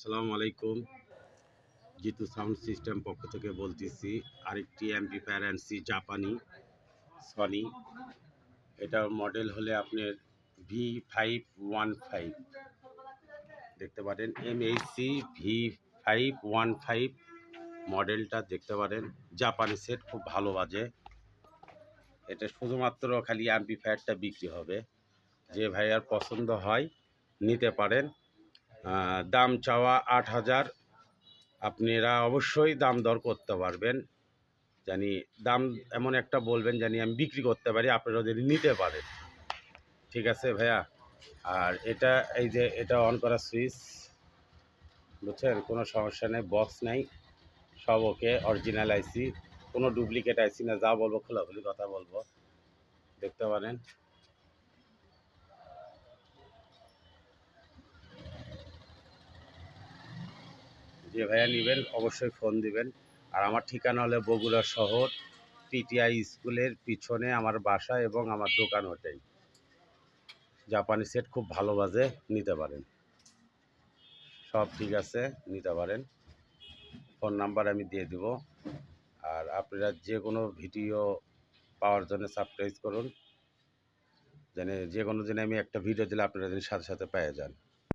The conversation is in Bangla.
আসসালামু আলাইকুম। জিতু সাউন্ড সিস্টেম পক্ষ থেকে বলতেছি। আরেকটি অ্যাম্পলিফায়ার আনছি জাপানি সনি। এটার মডেল হলে আপনার V515 দেখতে পারেন। MHC V515 মডেলটা দেখতে পারেন। জাপানি সেট খুব ভালো বাজে। এটা শুধুমাত্র খালি অ্যাম্পলিফায়ারটা বিক্রি হবে। যে ভাইয়ার পছন্দ হয় নিতে পারেন। দাম চাওয়া 8,000। আপনারা অবশ্যই দাম দর করতে পারবেন, জানি দাম এমন একটা বলবেন জানি আমি বিক্রি করতে পারি, আপনারা যদি নিতে পারেন। ঠিক আছে ভাইয়া। আর এটা এই যে এটা অন করা সুইচ, বুঝছেন, কোনো সমস্যা নেই, বক্স নাই, সব ওকে, অরিজিনাল আইসি, কোনো ডুপ্লিকেট আইসি না। যা বলবো খোলাখুলি কথা বলবো, দেখতে পারেন। যে ভাইয়া নেবেন অবশ্যই ফোন দিবেন। আর আমার ঠিকানা হলো বগুড়া শহর, পিটিআই স্কুলের পিছনে আমার বাসা এবং আমার দোকান ওটাই। জাপানি সেট খুব ভালো বাজে, নিতে পারেন। সব ঠিক আছে, নিতে পারেন। ফোন নাম্বার আমি দিয়ে দিব। আর আপনারা যে কোনো ভিডিও পাওয়ার জন্য সাবস্ক্রাইব করুন, যেন যে কোনো দিন আমি একটা ভিডিও দিলে আপনারা যেন সাথে সাথে পেয়ে যান।